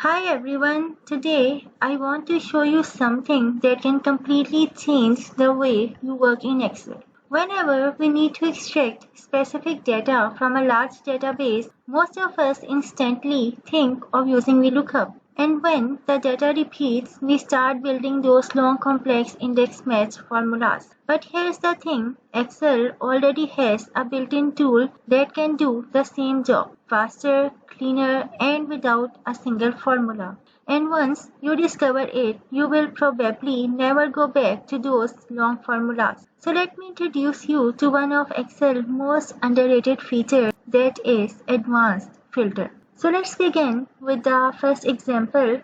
Hi everyone, today I want to show you something that can completely change the way you work in Excel. Whenever we need to extract specific data from a large database, most of us instantly think of using VLOOKUP. And when the data repeats, we start building those long complex index match formulas. But here's the thing, Excel already has a built-in tool that can do the same job faster, cleaner, and without a single formula. And once you discover it, you will probably never go back to those long formulas. So let me introduce you to one of Excel's most underrated features, that is advanced filter. So let's begin with the first example.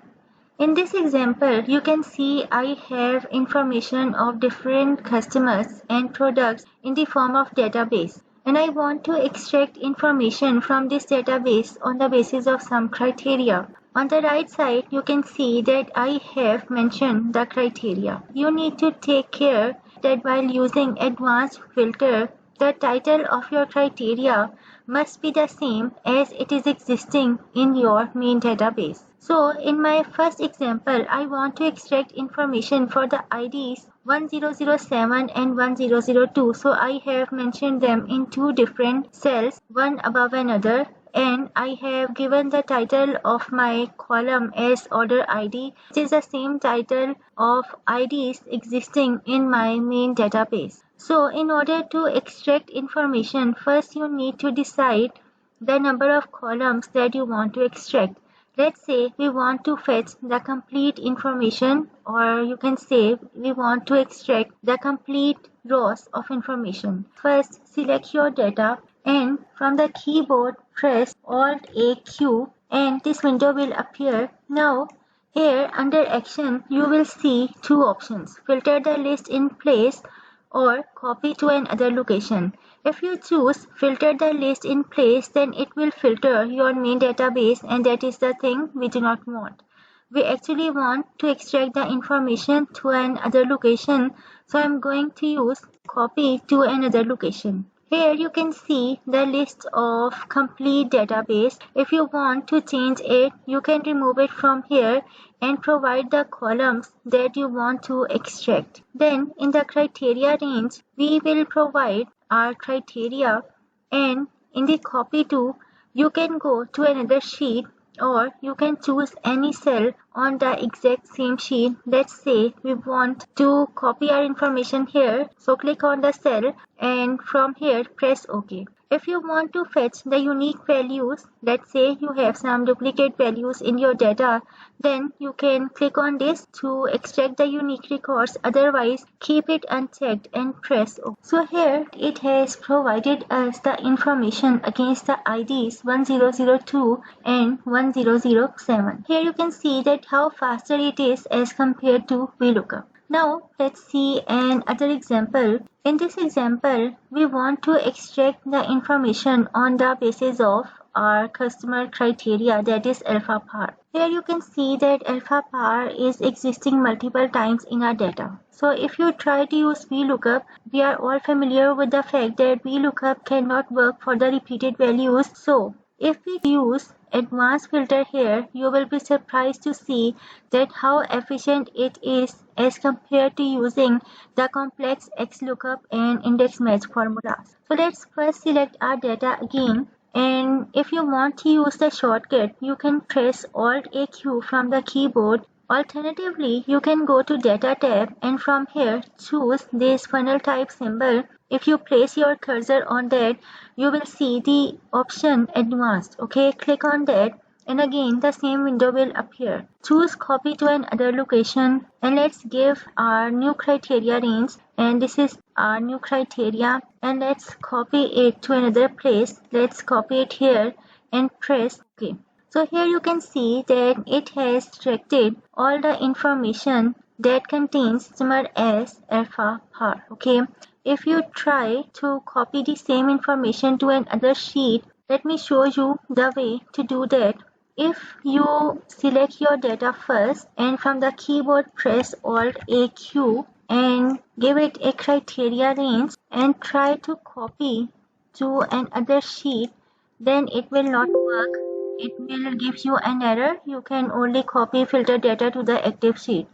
In this example, you can see I have information of different customers and products in the form of database. And I want to extract information from this database on the basis of some criteria. On the right side, you can see that I have mentioned the criteria. You need to take care that while using advanced filter, the title of your criteria must be the same as it is existing in your main database. So in my first example, I want to extract information for the IDs 1007 and 1002. So I have mentioned them in two different cells, one above another, and I have given the title of my column as order ID, which is the same title of IDs existing in my main database. So in order to extract information, first you need to decide the number of columns that you want to extract. Let's say we want to fetch the complete information, or you can say we want to extract the complete rows of information. First, select your data and from the keyboard press Alt-A-Q and this window will appear. Now here under action you will see two options, filter the list in place or copy to another location. If you choose filter the list in place, then it will filter your main database, and that is the thing we do not want. We actually want to extract the information to another location, so I'm going to use copy to another location. Here you can see the list of complete database. If you want to change it, you can remove it from here and provide the columns that you want to extract. Then in the criteria range, we will provide our criteria, and in the copy to, you can go to another sheet or you can choose any cell on the exact same sheet. Let's say we want to copy our information here, so click on the cell and from here press OK. If you want to fetch the unique values, let's say you have some duplicate values in your data, then you can click on this to extract the unique records, otherwise keep it unchecked and press OK. So here it has provided us the information against the IDs 1002 and 1007. Here you can see that how faster it is as compared to VLOOKUP. Now let's see another example. In this example, we want to extract the information on the basis of our customer criteria, that is alpha par. Here you can see that alpha par is existing multiple times in our data. So if you try to use VLOOKUP, we are all familiar with the fact that VLOOKUP cannot work for the repeated values. So if we use advanced filter here, you will be surprised to see that how efficient it is as compared to using the complex XLOOKUP and index match formulas. So let's first select our data again, and if you want to use the shortcut, you can press Alt-A-Q from the keyboard. Alternatively, you can go to Data tab and from here choose this funnel type symbol. If you place your cursor on that, you will see the option advanced. Okay, click on that and again the same window will appear. Choose copy to another location and let's give our new criteria range, and this is our new criteria, and let's copy it to another place. Let's copy it here and press OK. So here you can see that it has extracted all the information that contains customer as alpha par. Okay, if you try to copy the same information to another sheet, let me show you the way to do that. If you select your data first and from the keyboard press Alt-A-Q and give it a criteria range and try to copy to another sheet, then it will not work it will give you an error. You can only copy filter data to the active sheet.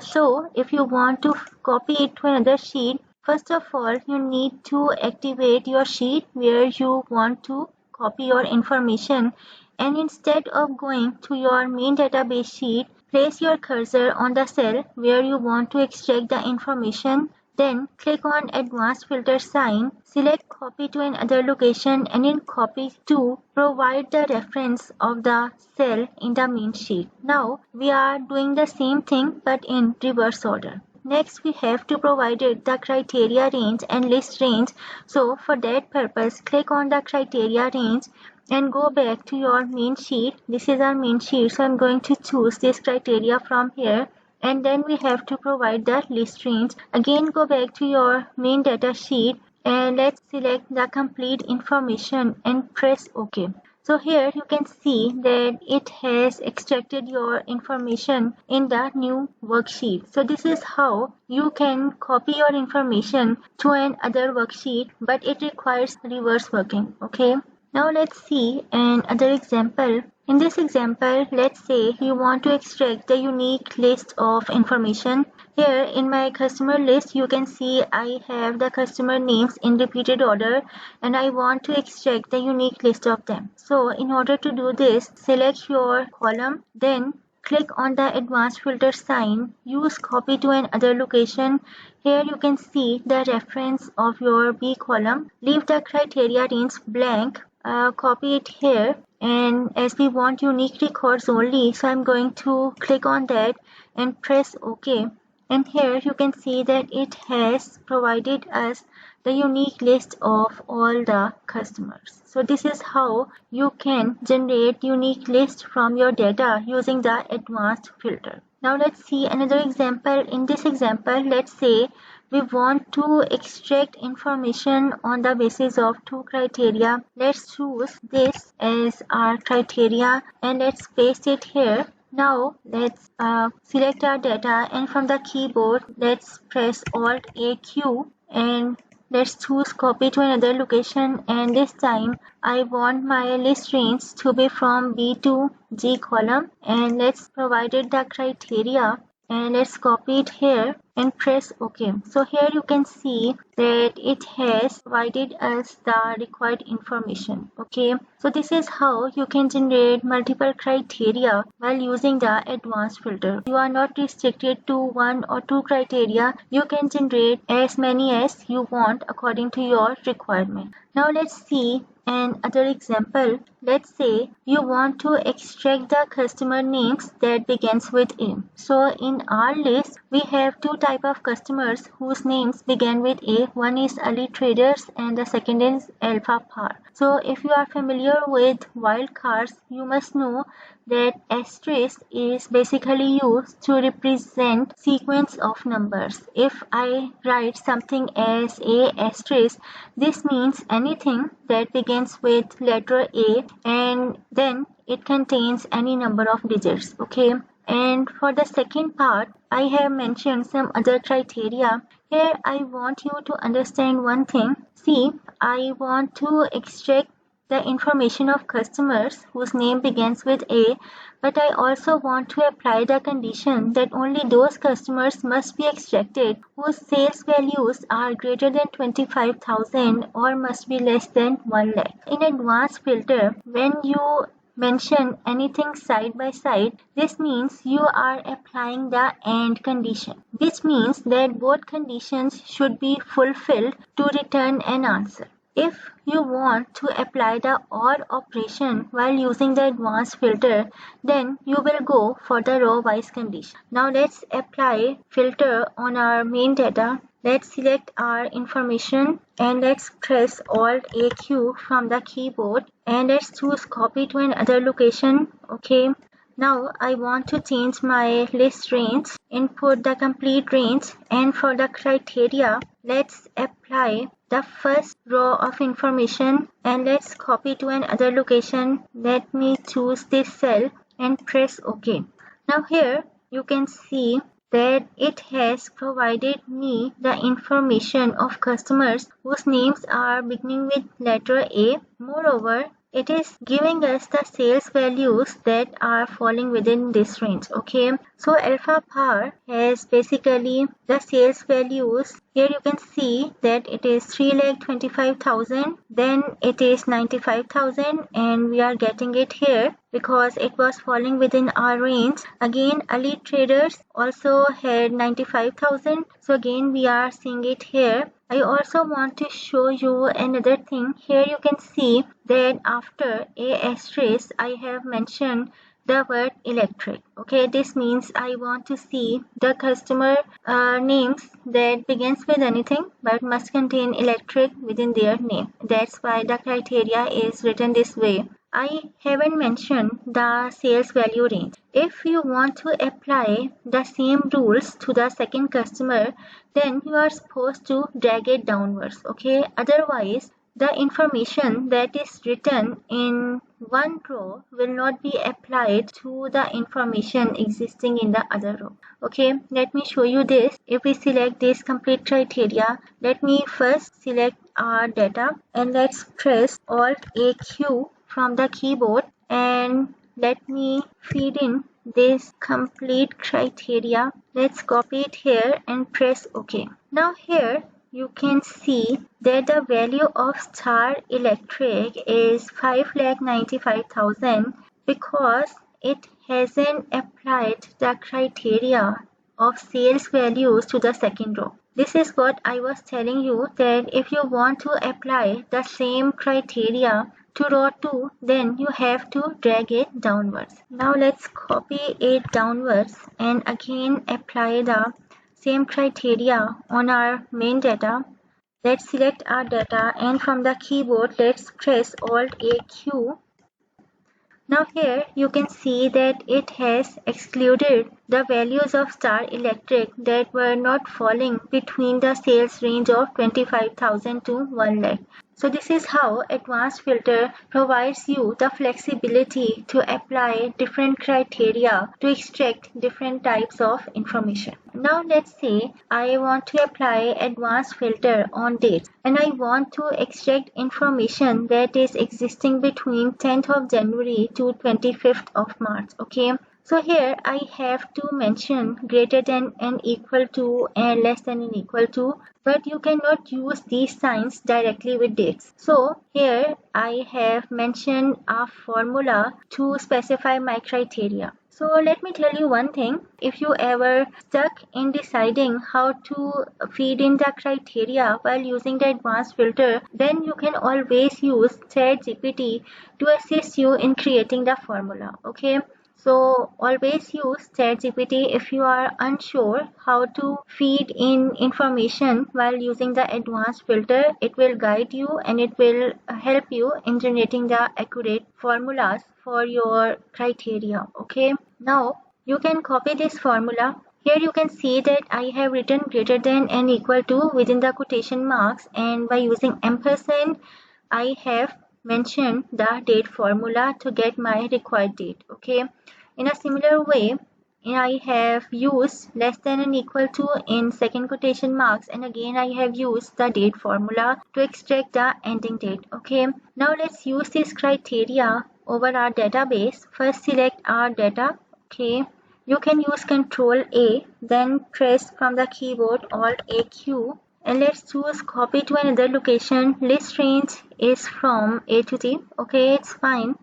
So if you want to copy it to another sheet, first of all, you need to activate your sheet where you want to copy your information, and instead of going to your main database sheet, place your cursor on the cell where you want to extract the information. Then click on Advanced Filter sign, select Copy to another location, and in Copy to provide the reference of the cell in the main sheet. Now we are doing the same thing but in reverse order. Next, we have to provide it the criteria range and list range. So for that purpose, click on the criteria range and go back to your main sheet. This is our main sheet, so I'm going to choose this criteria from here. And then we have to provide the list range. Again, go back to your main data sheet and let's select the complete information and press OK. So here you can see that it has extracted your information in the new worksheet. So this is how you can copy your information to another worksheet, but it requires reverse working. Okay. Now let's see another example. In this example, let's say you want to extract the unique list of information. Here in my customer list, you can see I have the customer names in repeated order and I want to extract the unique list of them. So in order to do this, select your column, then click on the advanced filter sign, use copy to another location. Here you can see the reference of your B column. Leave the criteria range blank, copy it here, and as we want unique records only, so I'm going to click on that and press OK. And here you can see that it has provided us the unique list of all the customers. So this is how you can generate unique list from your data using the advanced filter. Now let's see another example. In this example, let's say we want to extract information on the basis of two criteria. Let's choose this as our criteria and let's paste it here. Now let's select our data and from the keyboard let's press Alt AQ and let's choose copy to another location, and this time I want my list range to be from B to G column, and let's provide it the criteria and let's copy it here and press OK. So here you can see that it has provided us the required information. Okay, so this is how you can generate multiple criteria while using the advanced filter. You are not restricted to one or two criteria. You can generate as many as you want according to your requirement. Now let's see another example. Let's say you want to extract the customer names that begins with A. So in our list, we have two type of customers whose names begin with A. One is early traders and the second is alpha par. So if you are familiar with wildcards, you must know that asterisk is basically used to represent sequence of numbers. If I write something as A asterisk, this means anything that begins with letter A and then it contains any number of digits. Okay. And for the second part, I have mentioned some other criteria. Here I want you to understand one thing. See, I want to extract the information of customers whose name begins with A, but I also want to apply the condition that only those customers must be extracted whose sales values are greater than 25,000 or must be less than 1 lakh. In advanced filter, when you mention anything side by side, this means you are applying the AND condition, which means that both conditions should be fulfilled to return an answer. If you want to apply the OR operation while using the advanced filter, then you will go for the row-wise condition. Now let's apply filter on our main data. Let's select our information and let's press Alt AQ from the keyboard and let's choose copy to another location. Okay. Now I want to change my list range, input the complete range, and for the criteria, let's apply the first row of information and let's copy to another location. Let me choose this cell and press OK. Now here you can see that it has provided me the information of customers whose names are beginning with letter A. Moreover, it is giving us the sales values that are falling within this range. Okay, so alpha bar has basically the sales values. Here you can see that it is 3,25,000, then it is 95,000, and we are getting it here because it was falling within our range. Again, elite traders also had 95,000, so again we are seeing it here. I also want to show you another thing. Here you can see that after a asterisk I have mentioned the word electric. Okay, this means I want to see the customer names that begins with anything but must contain electric within their name. That's why the criteria is written this way. I haven't mentioned the sales value range. If you want to apply the same rules to the second customer, then you are supposed to drag it downwards. Okay, otherwise the information that is written in one row will not be applied to the information existing in the other row. Okay, let me show you this. If we select this complete criteria, let me first select our data and let's press Alt AQ from the keyboard and let me feed in this complete criteria. Let's copy it here and press OK. Now here you can see that the value of Star Electric is 5,95,000 because it hasn't applied the criteria of sales values to the second row. This is what I was telling you, that if you want to apply the same criteria to row 2, then you have to drag it downwards. Now let's copy it downwards and again apply the same criteria on our main data. Let's select our data and from the keyboard let's press Alt AQ. Now here you can see that it has excluded the values of Star Electric that were not falling between the sales range of 25,000 to 1 lakh. So this is how advanced filter provides you the flexibility to apply different criteria to extract different types of information. Now let's say I want to apply advanced filter on dates and I want to extract information that is existing between 10th of January to 25th of March. Okay. So here I have to mention greater than and equal to and less than and equal to, but you cannot use these signs directly with dates. So here I have mentioned a formula to specify my criteria. So let me tell you one thing. If you ever stuck in deciding how to feed in the criteria while using the advanced filter, then you can always use ChatGPT to assist you in creating the formula. Okay. So always use ChatGPT if you are unsure how to feed in information while using the advanced filter. It will guide you and it will help you in generating the accurate formulas for your criteria. Okay. Now you can copy this formula. Here you can see that I have written greater than and equal to within the quotation marks, and by using ampersand I have mentioned the date formula to get my required date. Okay. In a similar way, I have used less than and equal to in second quotation marks, and again I have used the date formula to extract the ending date. Okay. Now let's use this criteria over our database. First select our data. Okay. You can use Ctrl A, then press from the keyboard Alt AQ. And let's choose copy to another location. List range is from A to Z. Okay, it's fine.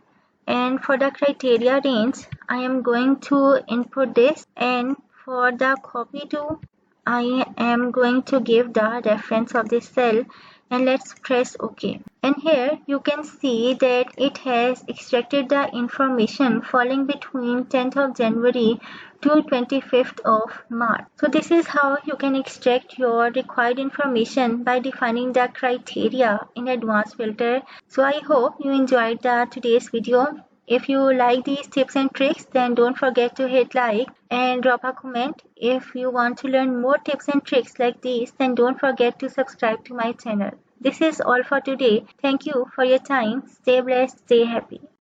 And for the criteria range, I am going to input this, and for the copy to, I am going to give the reference of this cell, and let's press OK. And here you can see that it has extracted the information falling between 10th of January to 25th of March. So this is how you can extract your required information by defining the criteria in advanced filter. So I hope you enjoyed today's video. If you like these tips and tricks, then don't forget to hit like and drop a comment. If you want to learn more tips and tricks like these, then don't forget to subscribe to my channel. This is all for today. Thank you for your time. Stay blessed, stay happy.